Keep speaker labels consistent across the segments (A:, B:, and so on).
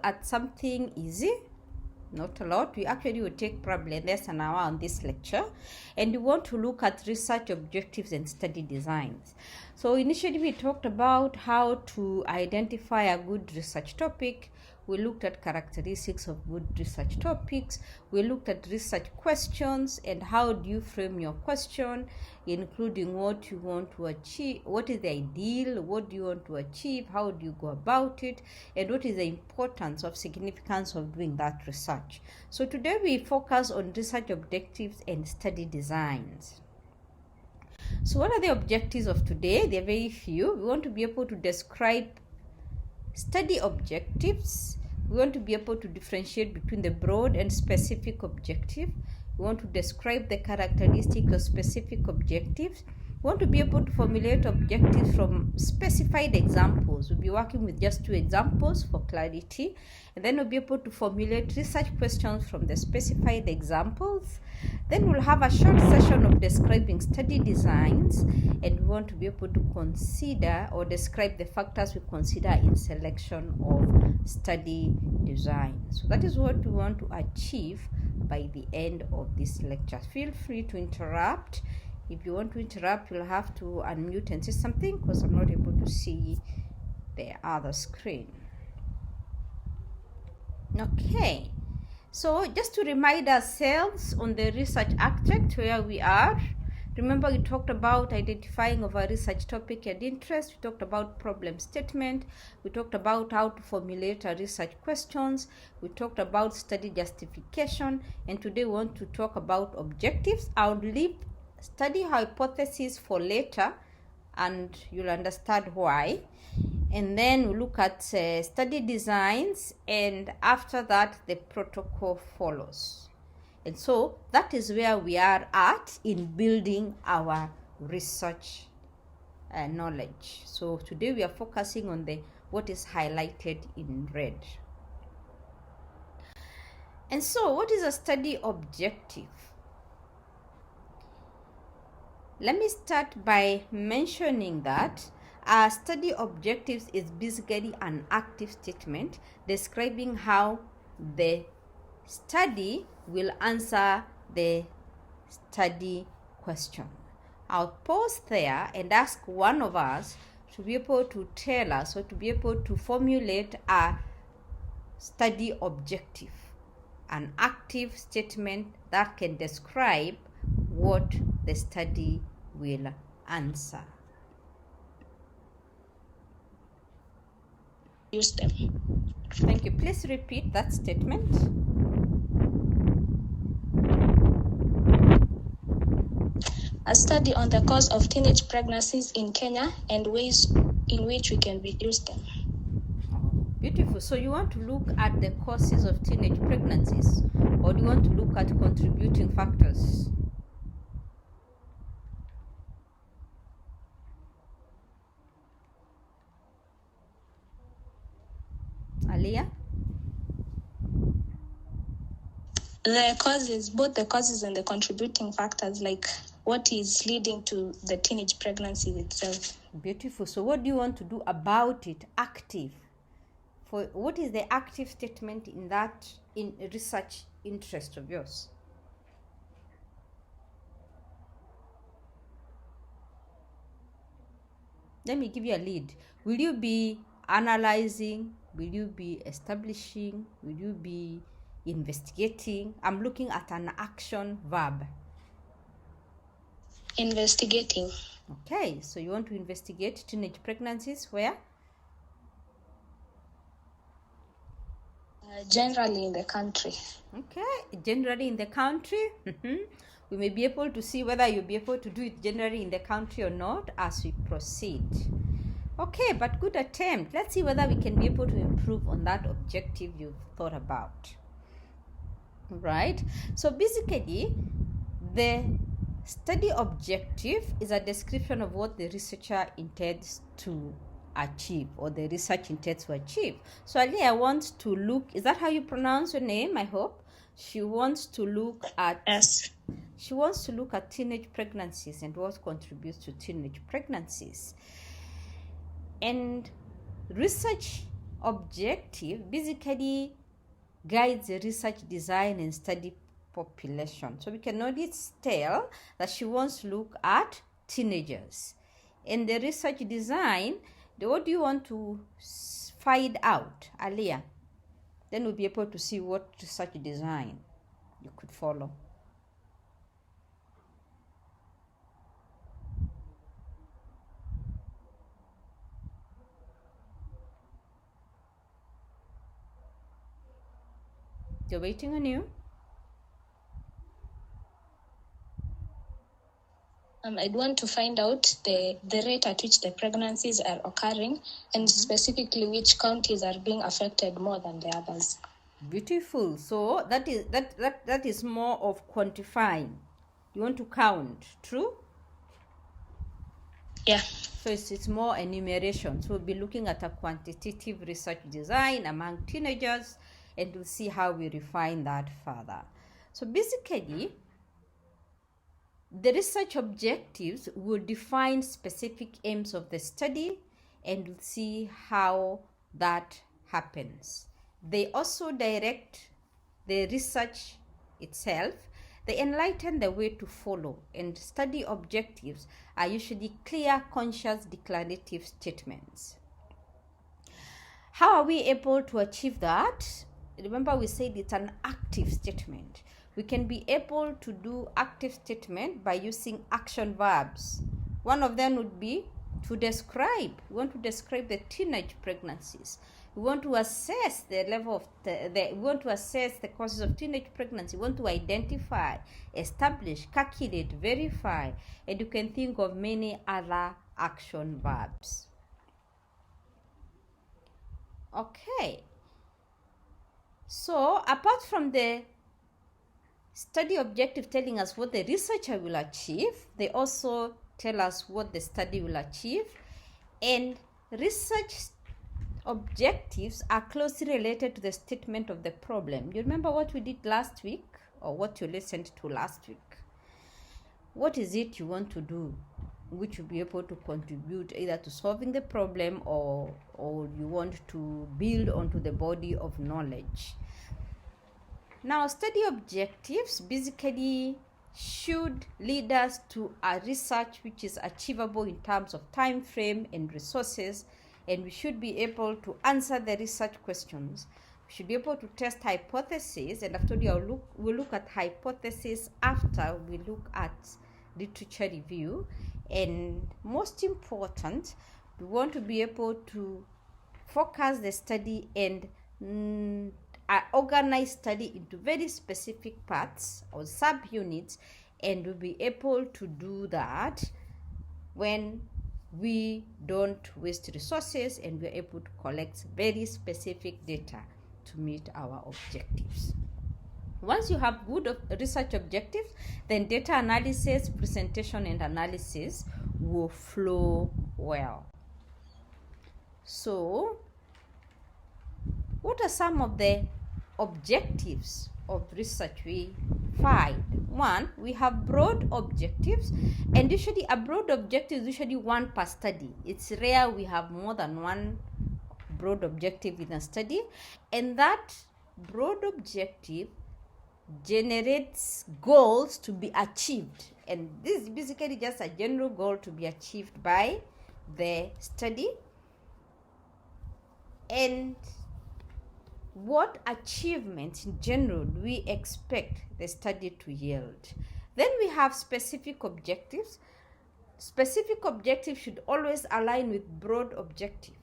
A: at something easy, not a lot. We actually will take probably less an hour on this lecture, and we want to look at research objectives and study designs. So initially we talked about how to identify a good research topic. We looked at characteristics of good research topics. We looked at research questions and how do you frame your question, including what you want to achieve, what is the ideal, what do you want to achieve, how do you go about it, and what is the importance of significance of doing that research. So today we focus on research objectives and study designs. So what are the objectives of today? There are very few. We want to be able to describe study objectives. We want to be able to differentiate between the broad and specific objective. We want to describe the characteristics of specific objectives. We want to be able to formulate objectives from specified examples. We'll be working with just 2 examples for clarity. And then we'll be able to formulate research questions from the specified examples. Then we'll have a short session of describing study designs, and we want to be able to consider or describe the factors we consider in selection of study design. So that is what we want to achieve by the end of this lecture. Feel free to interrupt. If you want to interrupt, you'll have to unmute and say something because I'm not able to see the other screen. Okay. So just to remind ourselves on the research aspect where we are, remember we talked about identifying of a research topic and interest, we talked about problem statement, we talked about how to formulate our research questions, we talked about study justification, and today we want to talk about objectives. I'll leave study hypothesis for later and you'll understand why. And then we look at study designs, and after that the protocol follows. And so that is where we are at in building our research knowledge. So today we are focusing on what is highlighted in red. And so what is a study objective? Let me start by mentioning that our study objectives is basically an active statement describing how the study will answer the study question. I'll pause there and ask one of us to be able to tell us or to be able to formulate a study objective, an active statement that can describe what the study will answer.
B: Use them.
A: Thank you. Please repeat that statement.
B: A study on the cause of teenage pregnancies in Kenya and ways in which we can reduce them.
A: Beautiful. So you want to look at the causes of teenage pregnancies, or do you want to look at contributing factors? Aliyah?
B: The causes, both the causes and the contributing factors, like what is leading to the teenage pregnancy itself.
A: Beautiful. So what do you want to do about it? Active. For what is the active statement in that research interest of yours? Let me give you a lead. Will you be analyzing? Will you be establishing? Will you be investigating? I'm looking at an action verb.
B: Investigating.
A: Okay, so you want to investigate teenage pregnancies where?
B: Generally in the country.
A: Okay, generally in the country. We may be able to see whether you'll be able to do it generally in the country or not as we proceed. Okay, but good attempt. Let's see whether we can be able to improve on that objective you've thought about. Right? So basically, the study objective is a description of what the researcher intends to achieve, or the research intends to achieve. So Aliyah wants to look, is that how you pronounce your name, I hope? She wants to look at...
B: Yes.
A: She wants to look at teenage pregnancies and what contributes to teenage pregnancies. And research objective basically guides the research design and study population. So we can already tell that she wants to look at teenagers. In the research design, what do you want to find out, Alia? Then we'll be able to see what research design you could follow. They're waiting on you.
B: I'd want to find out the rate at which the pregnancies are occurring and specifically which counties are being affected more than the others.
A: Beautiful. So that is more of quantifying. You want to count, true?
B: Yeah.
A: So it's more enumeration. So we'll be looking at a quantitative research design among teenagers, and we'll see how we refine that further. So basically, the research objectives will define specific aims of the study, and we'll see how that happens. They also direct the research itself. They enlighten the way to follow, and study objectives are usually clear, conscious, declarative statements. How are we able to achieve that? Remember, we said it's an active statement. We can be able to do active statement by using action verbs. One of them would be to describe. We want to describe the teenage pregnancies. We want to assess the level of we want to assess the causes of teenage pregnancy. We want to identify, establish, calculate, verify, and you can think of many other action verbs. Okay. So apart from the study objective telling us what the researcher will achieve, they also tell us what the study will achieve, and research objectives are closely related to the statement of the problem. You remember what we did last week, or what you listened to last week? What is it you want to do, which will be able to contribute either to solving the problem or you want to build onto the body of knowledge. Now, study objectives basically should lead us to a research which is achievable in terms of time frame and resources, and we should be able to answer the research questions. We should be able to test hypotheses, and after we'll look at hypotheses after we look at literature review. And most important, we want to be able to focus the study and organize study into very specific parts or subunits, and we'll be able to do that when we don't waste resources and we're able to collect very specific data to meet our objectives. Once you have good research objectives, then data analysis, presentation, and analysis will flow well. So, what are some of the objectives of research we find? One, we have broad objectives, and usually a broad objective is usually one per study. It's rare we have more than one broad objective in a study, and that broad objective generates goals to be achieved, and this is basically just a general goal to be achieved by the study. And what achievements in general do we expect the study to yield? Then we have specific objectives. Specific objectives should always align with broad objective.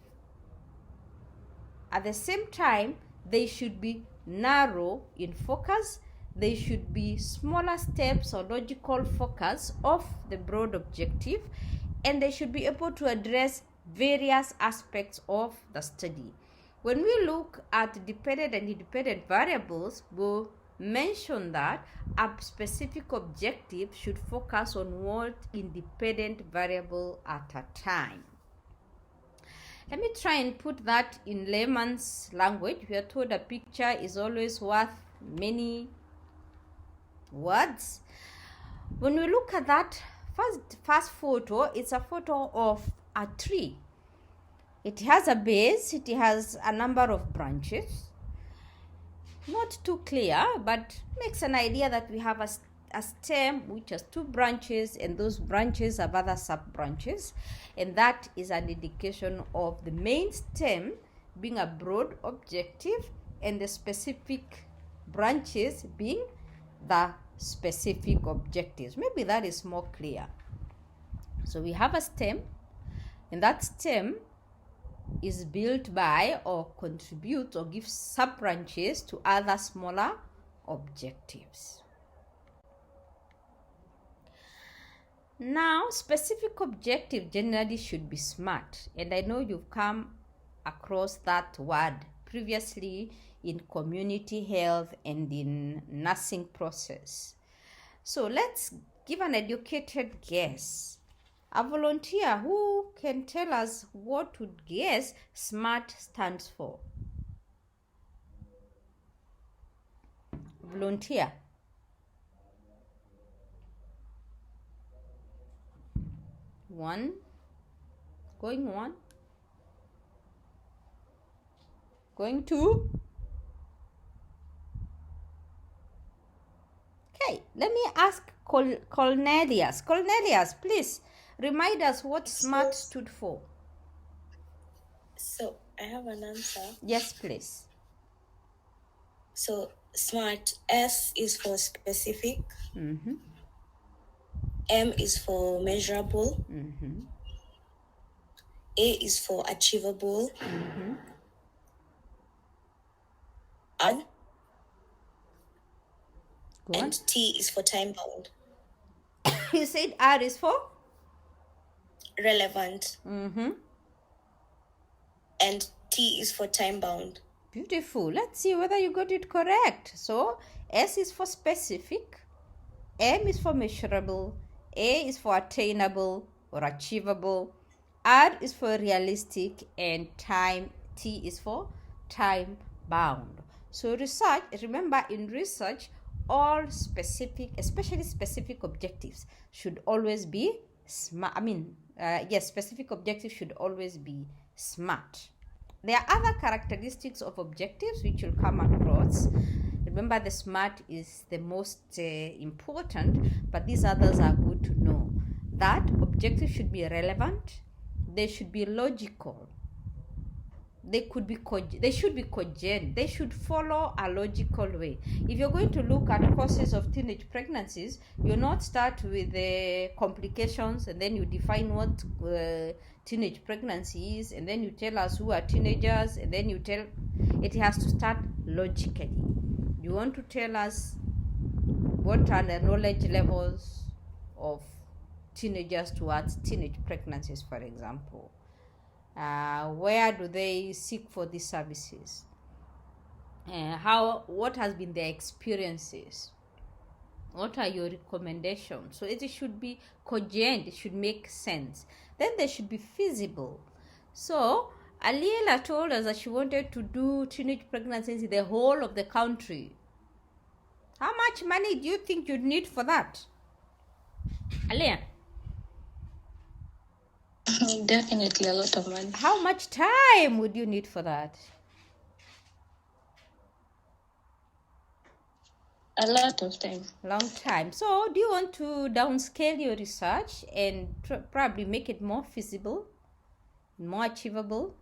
A: At the same time, they should be narrow in focus. They should be smaller steps or logical focus of the broad objective, and they should be able to address various aspects of the study. When we look at dependent and independent variables, we'll mention that a specific objective should focus on one independent variable at a time. Let me try and put that in layman's language. We are told a picture is always worth many words. When we look at that first photo, it's a photo of a tree. It has a base, it has a number of branches. Not too clear, but makes an idea that we have a stem which has two branches, and those branches have other sub branches, and that is an indication of the main stem being a broad objective and the specific branches being the specific objectives. Maybe that is more clear. So we have a stem, and that stem is built by or contributes or gives sub branches to other smaller objectives. Now, specific objective generally should be SMART, and I know you've come across that word previously in community health and in nursing process. So let's give an educated guess. A volunteer who can tell us what would guess SMART stands for. Volunteer. One. Going one. Going two. Okay, let me ask Cornelius. Cornelius, please remind us what SMART stood for.
C: So I have an answer.
A: Yes, please.
C: So SMART, S is for specific,
A: Mm-hmm.
C: M is for measurable,
A: Mm-hmm.
C: A is for achievable,
A: Mm-hmm.
C: R,
A: Go on.
C: and T is for time bound.
A: You said R is for?
C: Relevant,
A: Mm-hmm.
C: and T is for time bound.
A: Beautiful. Let's see whether you got it correct. So S is for specific, M is for measurable, A is for attainable or achievable, R is for realistic, and T is for time bound. So research, remember in research, all specific, especially specific objectives should always be smart. Specific objectives should always be SMART. There are other characteristics of objectives which you'll come across. Remember, the SMART is the most important, but these others are good to know. That objectives should be relevant, they should be logical, they should be cogent, they should follow a logical way. If you're going to look at causes of teenage pregnancies, you not start with the complications and then you define what teenage pregnancy is, and then you tell us who are teenagers, and then it has to start logically. You want to tell us what are the knowledge levels of teenagers towards teenage pregnancies, for example. Where do they seek for these services? What has been their experiences? What are your recommendations? So it should be cogent, it should make sense. Then they should be feasible. So Aliela told us that she wanted to do teenage pregnancies in the whole of the country. How much money do you think you'd need for that, Alia?
C: Definitely a lot of money.
A: How much time would you need for that?
C: A lot of time.
A: Long time. So do you want to downscale your research and probably make it more feasible, more achievable?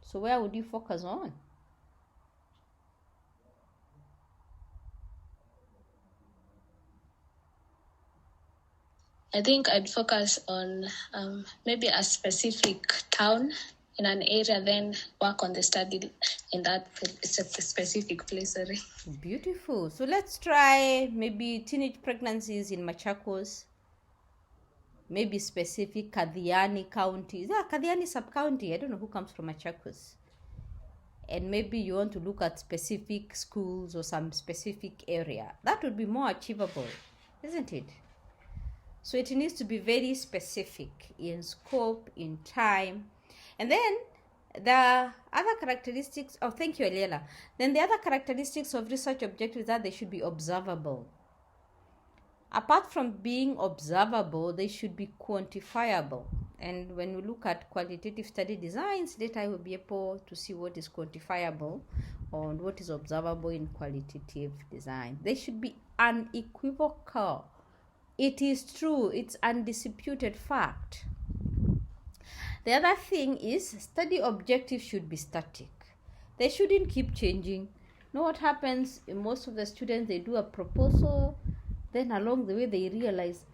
A: So where would you focus on?
C: I think I'd focus on maybe a specific town in an area, then work on the study in that specific place. Sorry.
A: Beautiful. So let's try maybe teenage pregnancies in Machakos, maybe specific Kadhiani County. Is that Kadhiani sub-county? I don't know who comes from Machakos. And maybe you want to look at specific schools or some specific area. That would be more achievable, isn't it? So it needs to be very specific in scope, in time. And then the other characteristics, thank you, Eliela. Then the other characteristics of research objectives are they should be observable. Apart from being observable, they should be quantifiable. And when we look at qualitative study designs, later I will be able to see what is quantifiable and what is observable in qualitative design. They should be unequivocal. It is true, it's undisputed fact. The other thing is study objectives should be static. They shouldn't keep changing. You know what happens? Most of the students, they do a proposal, then along the way they realize,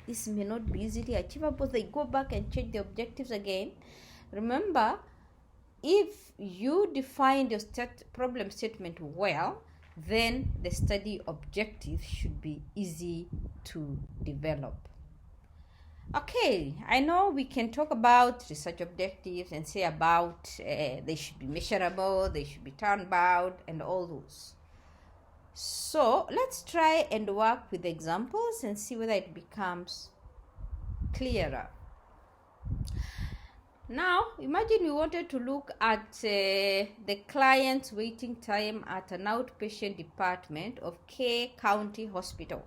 A: this may not be easily achievable. They go back and change the objectives again. Remember, if you define your problem statement well, then the study objective should be easy to develop. Okay, I know we can talk about research objectives and say about they should be measurable, they should be time-bound, and all those. So let's try and work with examples and see whether it becomes clearer. Now, imagine we wanted to look at the client's waiting time at an outpatient department of K County Hospital.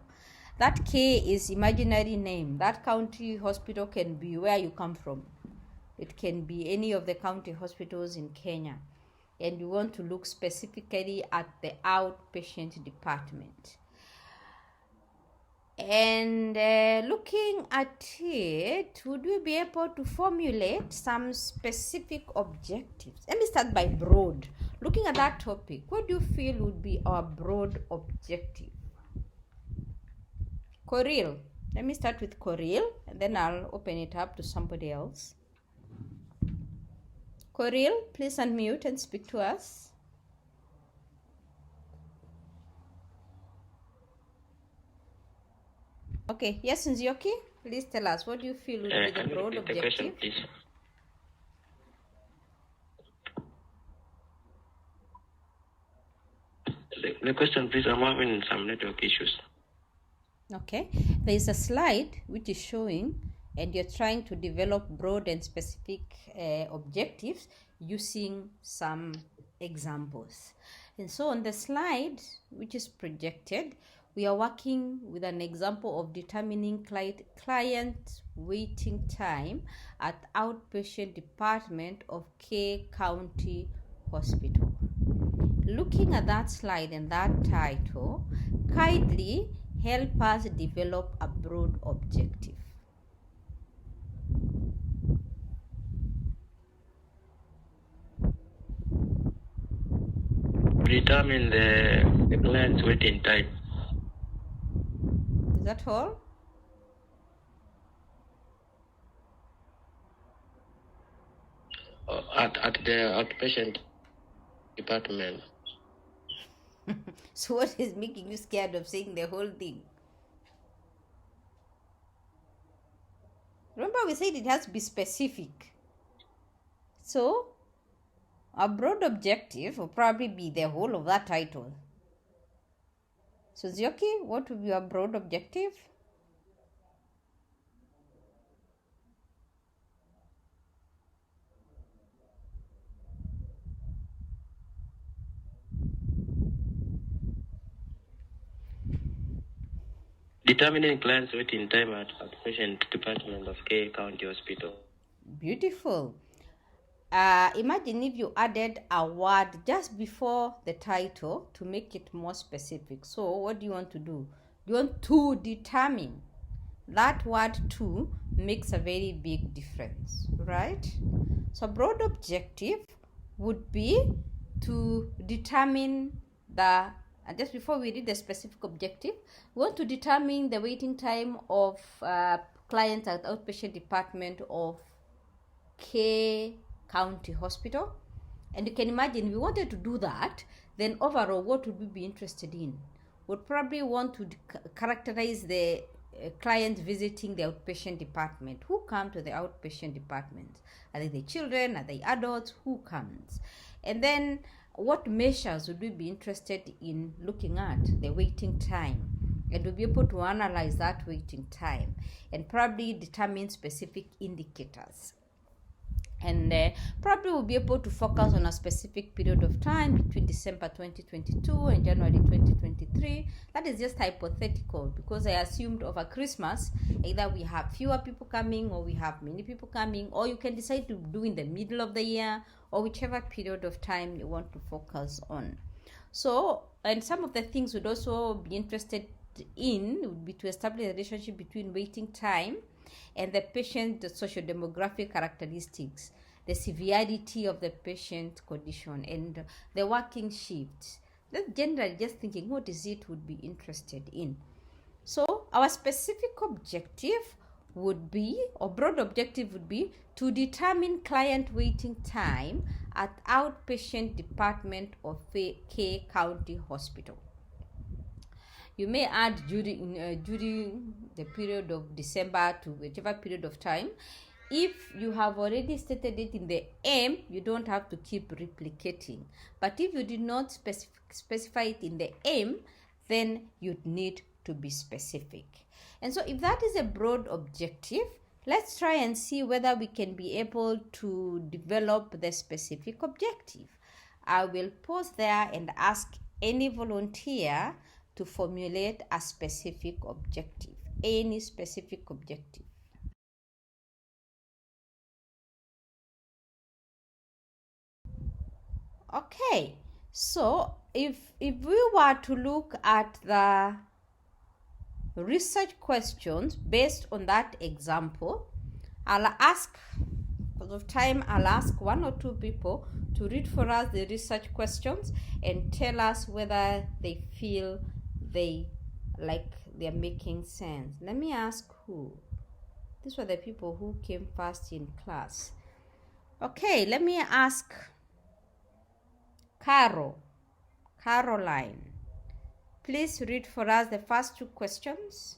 A: That K is imaginary name. That county hospital can be where you come from. It can be any of the county hospitals in Kenya. And you want to look specifically at the outpatient department. And looking at it, would we be able to formulate some specific objectives? Let me start by broad. Looking at that topic, what do you feel would be our broad objective? Coril. Let me start with Coril, and then I'll open it up to somebody else. Coril, please unmute and speak to us. Okay, yes, Nzioki, please tell us, what do you feel would be the broad objective?
D: The question, please. The question, please. I'm having some network issues.
A: Okay, there is a slide which is showing, and you're trying to develop broad and specific objectives using some examples. And so on the slide, which is projected, we are working with an example of determining client waiting time at outpatient department of K County Hospital. Looking at that slide and that title, kindly help us develop a broad objective.
D: Determine the client's waiting time.
A: Is that all?
D: At the outpatient department.
A: So what is making you scared of saying the whole thing? Remember, we said it has to be specific. So a broad objective will probably be the whole of that title. So Zioki, what would be your broad objective?
D: Determining client's waiting time at outpatient department of K County Hospital.
A: Beautiful. Imagine if you added a word just before the title to make it more specific. So what do you want to do? You want to determine. That word to makes a very big difference, right? So broad objective would be to determine and just before we read the specific objective, we want to determine the waiting time of clients at outpatient department of K County Hospital. And you can imagine, we wanted to do that, then overall, what would we be interested in? We'd probably want to characterize the clients visiting the outpatient department. Who come to the outpatient department? Are they the children? Are they adults? Who comes? And then what measures would we be interested in looking at? The waiting time. And we'll be able to analyze that waiting time and probably determine specific indicators. And probably we'll be able to focus on a specific period of time between December 2022 and January 2023. That is just hypothetical, because I assumed over Christmas either we have fewer people coming or we have many people coming, or you can decide to do in the middle of the year, or whichever period of time you want to focus on. So, and some of the things we'd also be interested in would be to establish a relationship between waiting time and the patient's socio-demographic characteristics, the severity of the patient condition, and the working shifts. That's generally just thinking what is it would be interested in. So our specific objective would be, or broad objective would be, to determine client waiting time at outpatient department of K County Hospital. You may add during the period of December to whichever period of time. If you have already stated it in the M, you don't have to keep replicating. But if you did not specify it in the M, then you'd need to be specific. And so if that is a broad objective, let's try and see whether we can be able to develop the specific objective. I will pause there and ask any volunteer to formulate a specific objective, any specific objective. Okay, so if we were to look at the research questions based on that example, I'll ask, because of time, I'll ask one or two people to read for us the research questions and tell us whether they feel they're making sense. Let me ask who. These were the people who came first in class. Okay, let me ask Caroline. Please read for us the first two questions.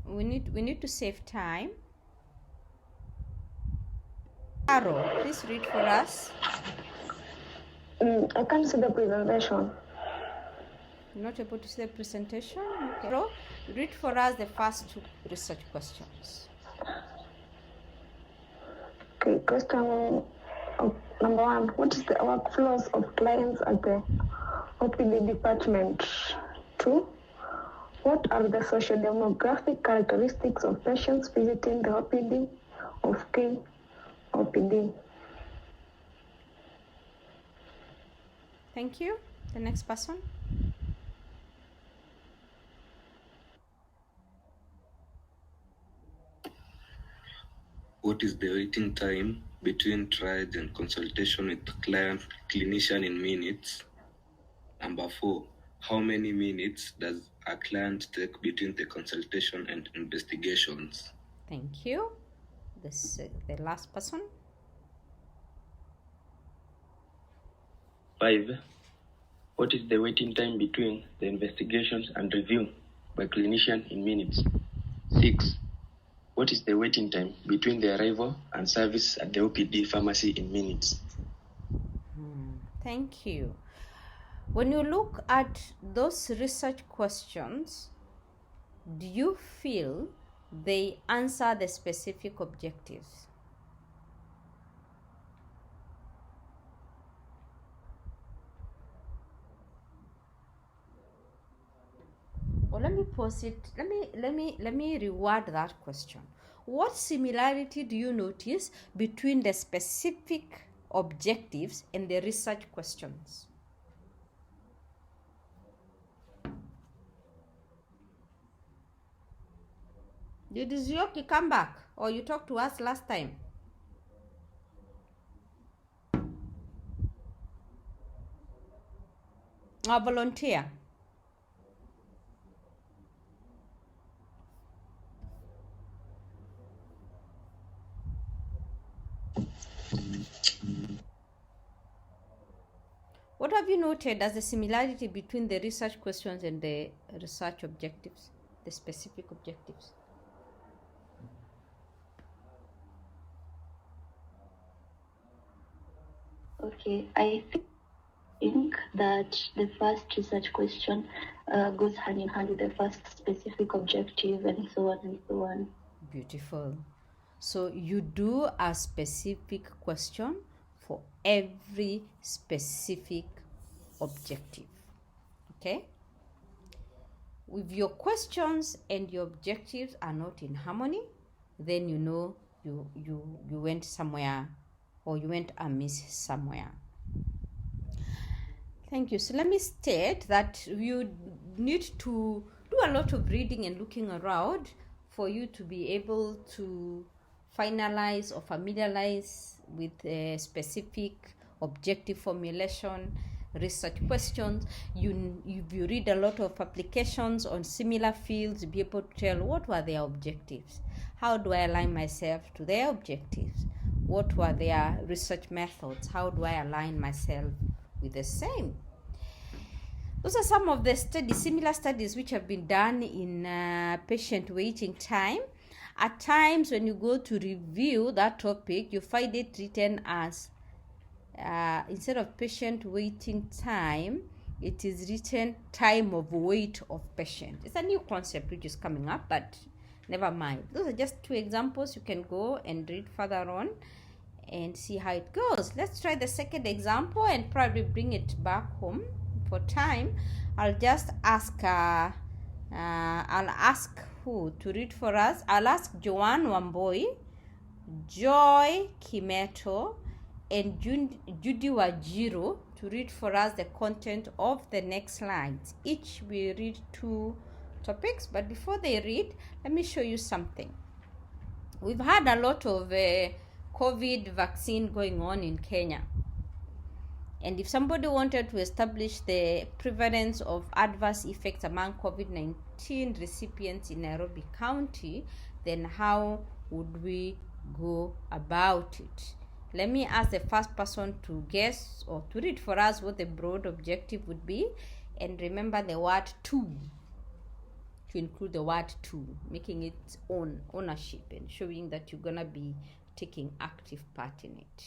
A: We need to save time. Carol, please read for us.
E: I can't see the presentation.
A: Not able to see the presentation? Okay. Carol, read for us the first two research questions.
E: Okay, question number one. What is the workflows of clients at the OPD department? 2. What are the social demographic characteristics of patients visiting the OPD of K OPD?
A: Thank you. The next person.
F: What is the waiting time between triage and consultation with the clinician in minutes? Number 4, how many minutes does a client take between the consultation and investigations?
A: Thank you. The last person.
D: 5. What is the waiting time between the investigations and review by clinician in minutes? 6. What is the waiting time between the arrival and service at the OPD pharmacy in minutes?
A: Thank you. When you look at those research questions, do you feel they answer the specific objectives? Well, let me pause it. Let me reword that question. What similarity do you notice between the specific objectives and the research questions? Did Zioki come back, or you talked to us last time? A volunteer. What have you noted as the similarity between the research questions and the research objectives, the specific objectives?
E: Okay, I think
G: think that the first research question goes hand in hand with the first specific objective, and so on and so on.
A: Beautiful. So you do a specific question for every specific objective. Okay? If your questions and your objectives are not in harmony, then you know you went somewhere, or you went amiss somewhere. Thank you. So let me state that you need to do a lot of reading and looking around for you to be able to finalize or familiarize with a specific objective formulation, research questions. If you read a lot of applications on similar fields, be able to tell what were their objectives. How do I align myself to their objectives? What were their research methods? How do I align myself with the same? Those are some of the similar studies which have been done in patient waiting time. At times when you go to review that topic, you find it written as instead of patient waiting time, it is written time of wait of patient. It's a new concept which is coming up, but never mind. Those are just two examples. You can go and read further on and see how it goes. Let's try the second example and probably bring it back home. For time, I'll just ask I'll ask who to read for us. I'll ask Joanne Wamboi, Joy Kimeto, and Judy Wajiro to read for us the content of the next slides. Each will read two topics, but before they read, let me show you something. We've had a lot of COVID vaccine going on in Kenya. And if somebody wanted to establish the prevalence of adverse effects among COVID-19 recipients in Nairobi County, then how would we go about it? Let me ask the first person to guess or to read for us what the broad objective would be. And remember the word to include the word to, making it ownership and showing that you're going to be taking active part in it.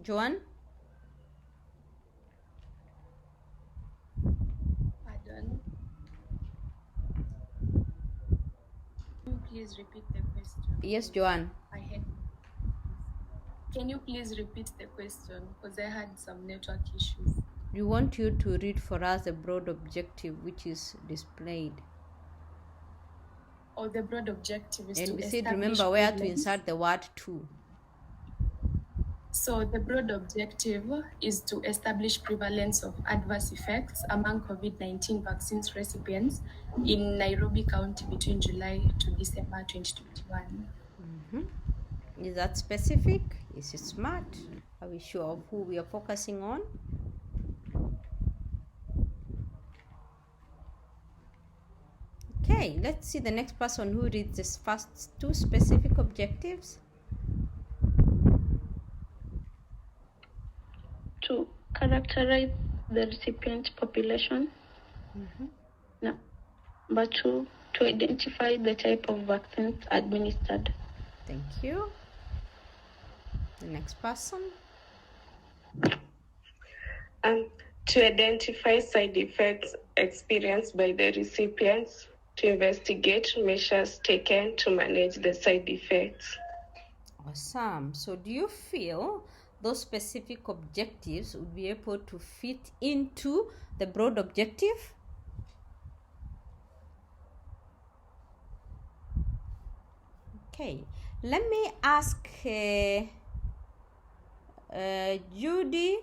A: Joanne?
C: Pardon. Please repeat the question.
A: Yes, Joanne.
C: Can you please repeat the question? Because I had some network issues.
A: We want you to read for us the broad objective which is displayed.
C: Oh, the broad objective is
A: and
C: to
A: we said
C: establish
A: remember where to
C: prevalence.
A: insert the word to.
C: So the broad objective is to establish prevalence of adverse effects among COVID-19 vaccines recipients in Nairobi County between July to December 2021.
A: Is that specific? Is it smart? Are we sure of who we are focusing on? Okay, let's see the next person who reads this first two specific objectives.
G: To characterize the recipient population. Number 2, to identify the type of vaccines administered.
A: Thank you. The next person.
E: And to identify side effects experienced by the recipients, to investigate measures taken to manage the side effects.
A: Awesome. So do you feel those specific objectives would be able to fit into the broad objective? Okay, let me ask Judy.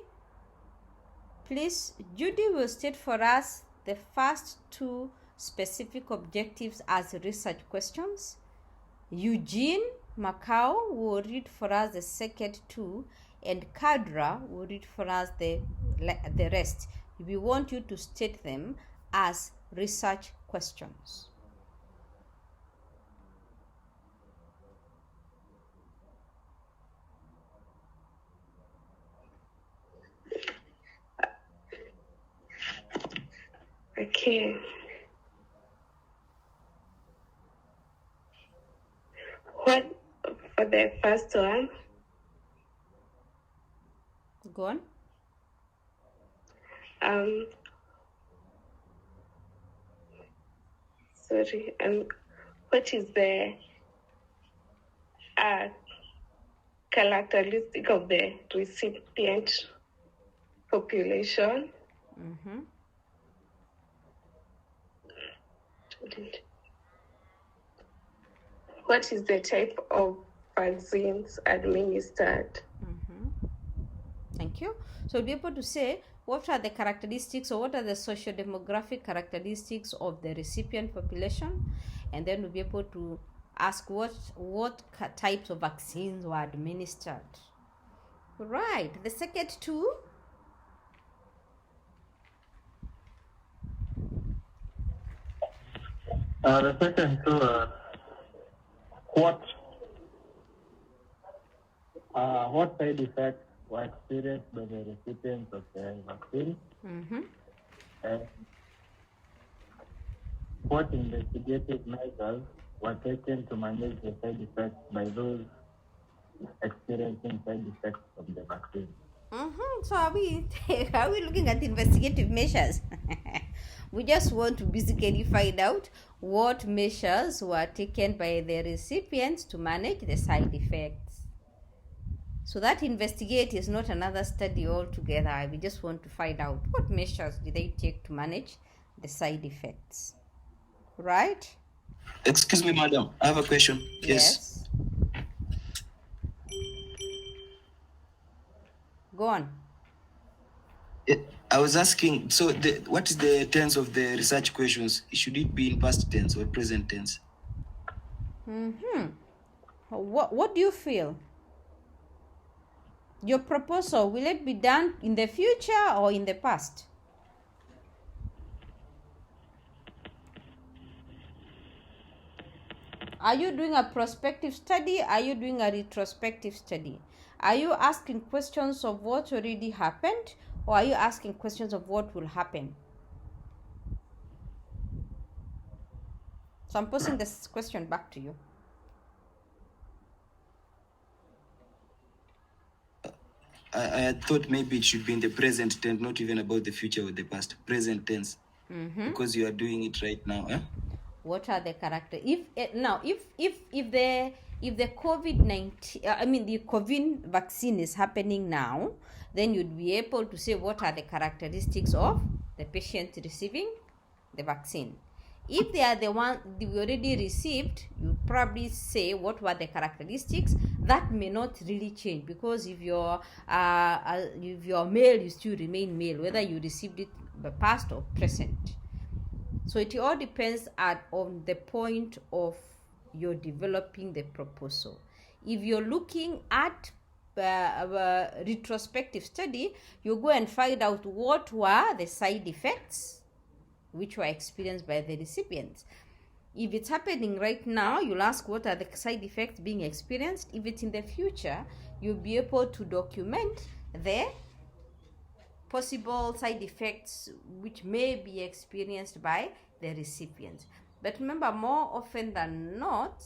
A: Please, Judy will state for us the first two specific objectives as research questions. Eugene Macau will read for us the second two, and Kadra will read for us the rest. We want you to state them as research questions.
E: Okay. What for the first one?
A: Go on.
E: Sorry. What is the characteristic of the recipient population?
A: Mm-hmm.
E: What is the type of vaccines administered?
A: Thank you. So we'll be able to say what are the characteristics or what are the socio-demographic characteristics of the recipient population, and then we'll be able to ask what types of vaccines were administered. Right. The second two.
H: The second two, what side effects were experienced by the recipients of the vaccine? And what investigative measures were taken to manage the side effects by those experiencing side effects of the vaccine?
A: So are we looking at investigative measures? We just want to basically find out what measures were taken by the recipients to manage the side effects. So that investigate is not another study altogether. We just want to find out what measures did they take to manage the side effects. Right?
D: Excuse me, madam. I have a question.
A: Yes. Go on.
D: I was asking, so what is the tense of the research questions? Should it be in past tense or present tense?
A: What do you feel? Your proposal, will it be done in the future or in the past? Are you doing a prospective study? Are you doing a retrospective study? Are you asking questions of what already happened, or are you asking questions of what will happen? So I'm posing this question back to you.
D: I thought maybe it should be in the present tense, not even about the future or the past. Present tense, because you are doing it right now.
A: What are the character? If the COVID-19, the COVID vaccine is happening now, then you'd be able to say what are the characteristics of the patient receiving the vaccine. If they are the one we already received, you probably say what were the characteristics. That may not really change, because if you're male, you still remain male, whether you received it past or present. So it all depends on the point of you're developing the proposal. If you're looking at a retrospective study, you go and find out what were the side effects which were experienced by the recipients. If it's happening right now, you'll ask what are the side effects being experienced. If it's in the future, you'll be able to document the possible side effects which may be experienced by the recipients. But remember, more often than not,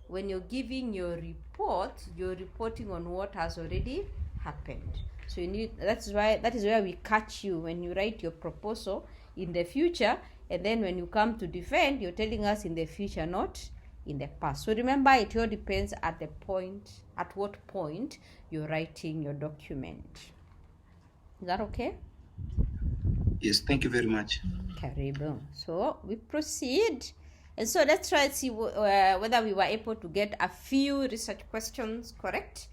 A: when you're giving your report, you're reporting on what has already happened. So that is where we catch you when you write your proposal in the future, and then when you come to defend, you're telling us in the future, not in the past. So remember, it all depends at what point you're writing your document. Is that okay?
D: Yes, thank you very much.
A: Karibu. So we proceed. And so let's try and see whether we were able to get a few research questions correct.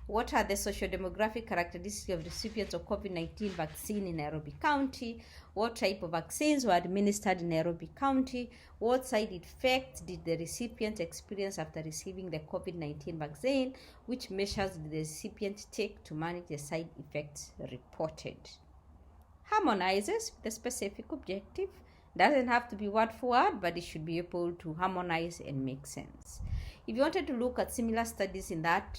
A: What are the socio-demographic characteristics of recipients of COVID-19 vaccine in Nairobi County? What type of vaccines were administered in Nairobi County? What side effects did the recipient experience after receiving the COVID-19 vaccine? Which measures did the recipient take to manage the side effects reported? Harmonizes the specific objective. Doesn't have to be word for word, but it should be able to harmonize and make sense. If you wanted to look at similar studies in that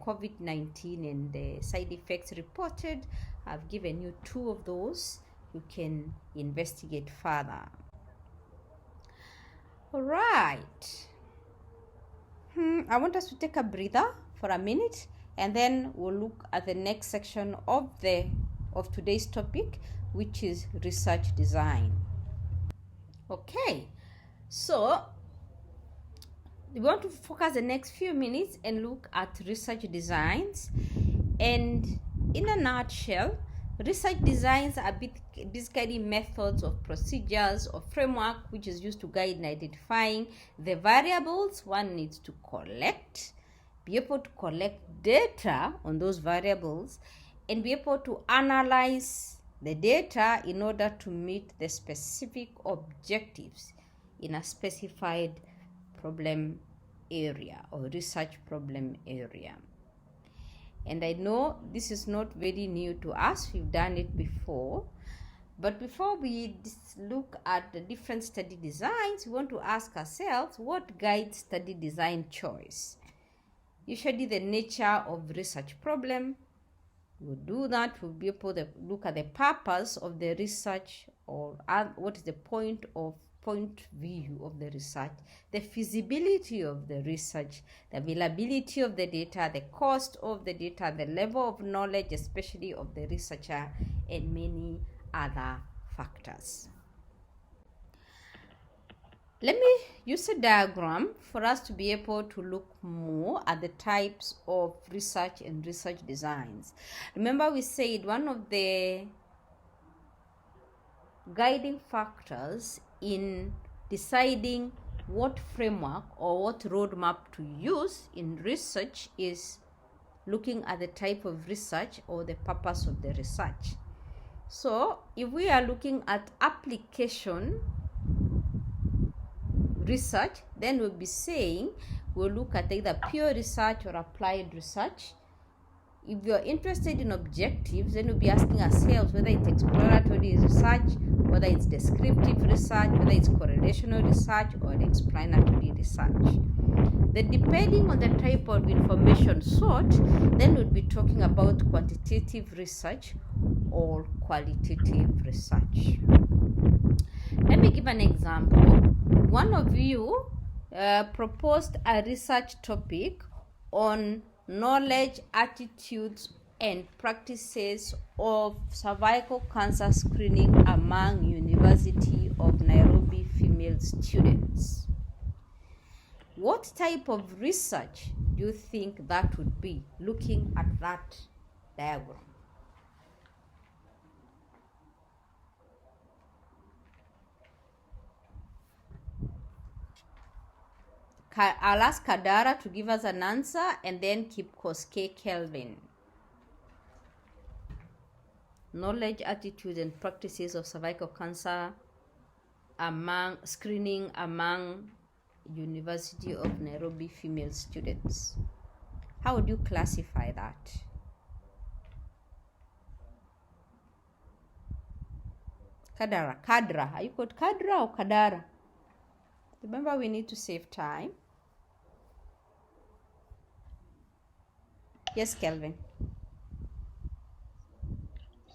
A: COVID-19 and the side effects reported, I've given you 2 of those. you can investigate further. All right. I want us to take a breather for a minute, and then we'll look at the next section of today's topic, which is research design. Okay, so we want to focus the next few minutes and look at research designs. And in a nutshell, research designs are basically methods or procedures or framework which is used to guide in identifying the variables one needs to collect, be able to collect data on those variables, and be able to analyze the data in order to meet the specific objectives in a specified problem area or research problem area. And I know this is not very new to us, we've done it before. But before we look at the different study designs, we want to ask ourselves, what guides study design choice? Usually the nature of research problem. We'll do that, we'll be able to look at the purpose of the research, or what is the point view of the research, the feasibility of the research, the availability of the data, the cost of the data, the level of knowledge, especially of the researcher, and many other factors. Let me use a diagram for us to be able to look more at the types of research and research designs. Remember, we said one of the guiding factors in deciding what framework or what roadmap to use in research is looking at the type of research or the purpose of the research. So if we are looking at application research, then we'll be saying we'll look at either pure research or applied research. If you're interested in objectives, then we'll be asking ourselves whether it's exploratory research, whether it's descriptive research, whether it's correlational research or explanatory research. Then depending on the type of information sought, then we'll be talking about quantitative research or qualitative research. Let me give an example. One of you proposed a research topic on knowledge, attitudes, and practices of cervical cancer screening among University of Nairobi female students. What type of research do you think that would be, looking at that diagram? I'll ask Kadara to give us an answer, and then keep Koske Kelvin. Knowledge, attitudes, and practices of cervical cancer screening among University of Nairobi female students. How would you classify that? Kadra. Are you called Kadra or Kadara? Remember, we need to save time. Yes, Kelvin.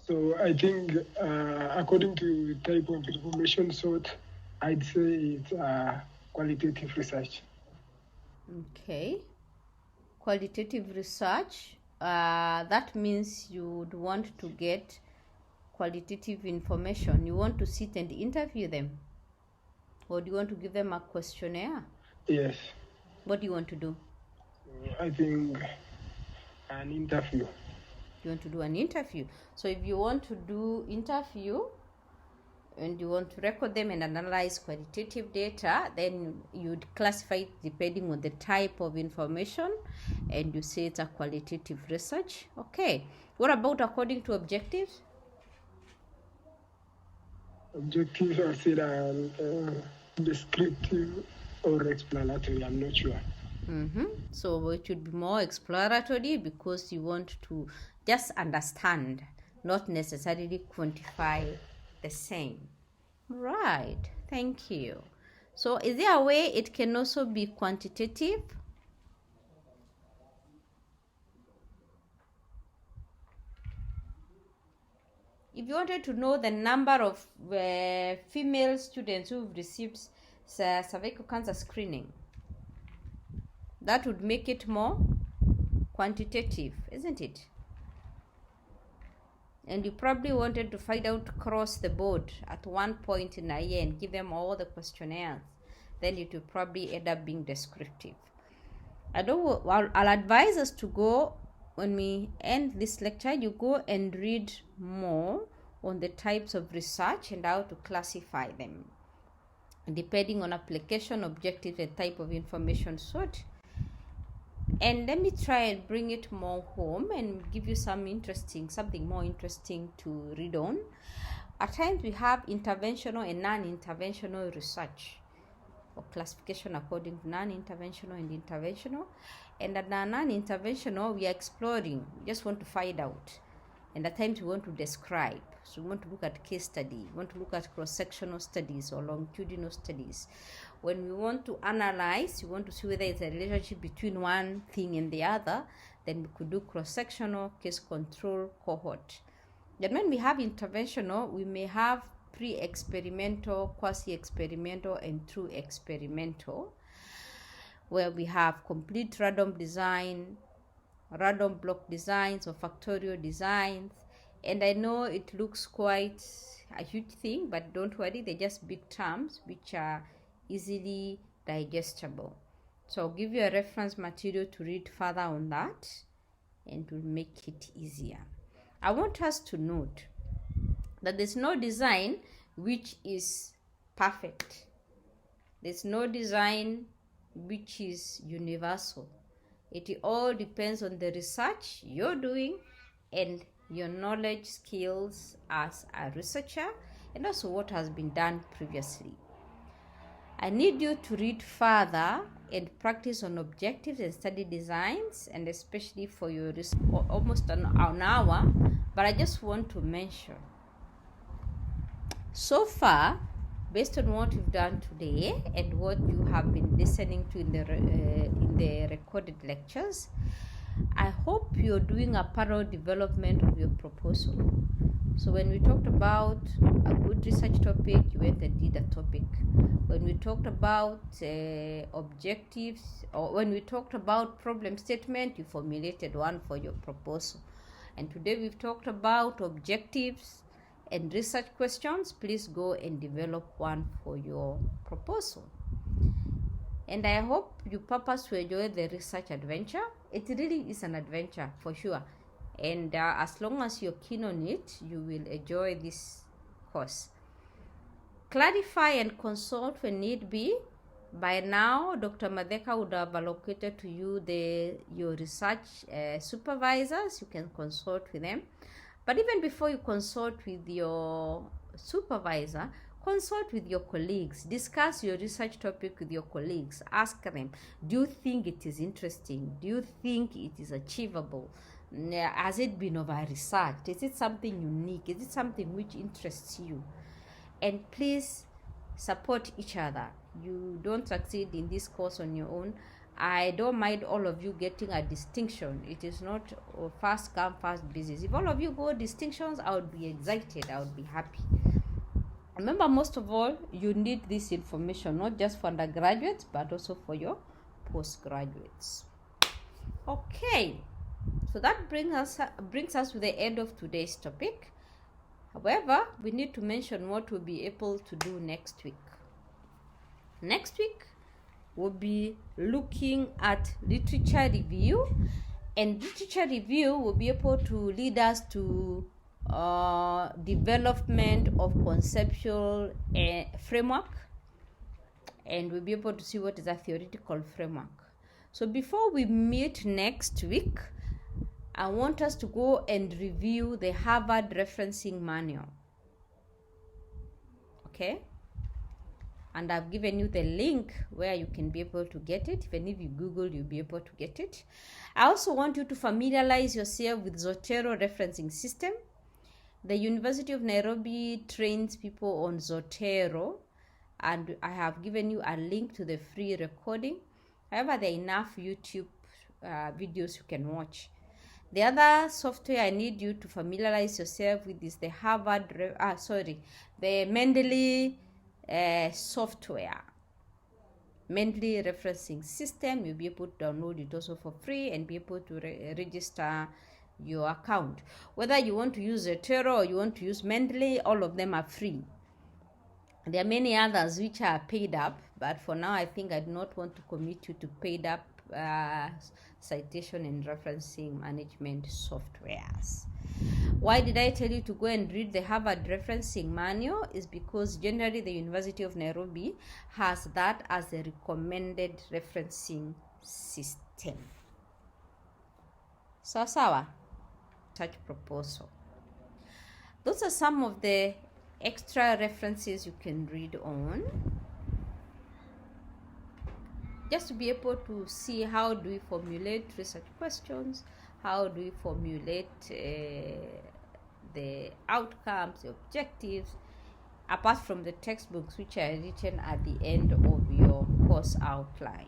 I: So I think according to the type of information sought, I'd say it's qualitative research.
A: Okay. Qualitative research, that means you would want to get qualitative information. You want to sit and interview them? Or do you want to give them a questionnaire?
I: Yes.
A: What do you want to do?
I: I think an interview.
A: You want to do an interview. So if you want to do interview and you want to record them and analyze qualitative data, then you'd classify it depending on the type of information, and you say it's a qualitative research. Okay. What about according to objectives?
I: Objectives are said descriptive or explanatory. I'm not sure.
A: So it should be more exploratory because you want to just understand, not necessarily quantify the same. Right, thank you. So is there a way it can also be quantitative? If you wanted to know the number of female students who've received cervical cancer screening, that would make it more quantitative, isn't it? And you probably wanted to find out across the board at one point in a year and give them all the questionnaires. Then it will probably end up being descriptive. I'll advise us to go, when we end this lecture, you go and read more on the types of research and how to classify them, depending on application, objective, and type of information sought. And let me try and bring it more home and give you something more interesting to read on. At times we have interventional and non-interventional research, or classification according to non-interventional and interventional. And at non-interventional, we are exploring, we just want to find out. And at times we want to describe. So we want to look at case study, we want to look at cross-sectional studies or longitudinal studies. When we want to analyze, we want to see whether it's a relationship between one thing and the other, then we could do cross-sectional, case control, cohort. Then when we have interventional, we may have pre-experimental, quasi-experimental, and true experimental, where we have complete random design, random block designs, or factorial designs. And I know it looks quite a huge thing, but don't worry, they're just big terms which are easily digestible. So I'll give you a reference material to read further on that, and will make it easier. I want us to note that there's no design which is perfect. There's no design which is universal. It all depends on the research you're doing and your knowledge, skills as a researcher, and also what has been done previously. I need you to read further and practice on objectives and study designs, and especially for your almost an hour. But I just want to mention, so far, based on what you've done today and what you have been listening to in the recorded lectures, I hope you're doing a thorough development of your proposal. So when we talked about a good research topic, you went and did a topic. When we talked about objectives, or when we talked about problem statement, you formulated one for your proposal. And today we've talked about objectives and research questions. Please go and develop one for your proposal. And I hope you purpose to enjoy the research adventure. It really is an adventure for sure. And as long as you're keen on it, you will enjoy this course. Clarify and consult when need be. By now, Dr. Madeka would have allocated to you your research supervisors. You can consult with them. But even before you consult with your supervisor, consult with your colleagues. Discuss your research topic with your colleagues. Ask them, do you think it is interesting? Do you think it is achievable? Has it been over-researched? Is it something unique? Is it something which interests you? And please support each other. You don't succeed in this course on your own. I don't mind all of you getting a distinction. It is not a fast come, fast business. If all of you go distinctions, I would be excited. I would be happy. Remember, most of all, you need this information, not just for undergraduates, but also for your postgraduates. Okay, so that brings us to the end of today's topic. However, we need to mention what we'll be able to do next week. Next week, we'll be looking at literature review, and literature review will be able to lead us to development of conceptual framework, and we'll be able to see what is a theoretical framework. So before we meet next week, I want us to go and review the Harvard referencing manual. Okay? And I've given you the link where you can be able to get it. Even if you Google, you'll be able to get it. I also want you to familiarize yourself with Zotero referencing system. The University of Nairobi trains people on Zotero, and I have given you a link to the free recording. However, there are enough YouTube videos you can watch. The other software I need you to familiarize yourself with is the the Mendeley software. Mendeley referencing system. You'll be able to download it also for free and be able to register your account. Whether you want to use Zotero or you want to use Mendeley, all of them are free. There are many others which are paid up, but for now I think I do not want to commit you to paid up citation and referencing management softwares. Why did I tell you to go and read the Harvard referencing manual? Is because generally the University of Nairobi has that as a recommended referencing system. Sawa such proposal. Those are some of the extra references you can read on, just to be able to see how do we formulate research questions, how do we formulate the outcomes, the objectives, apart from the textbooks which are written at the end of your course outline.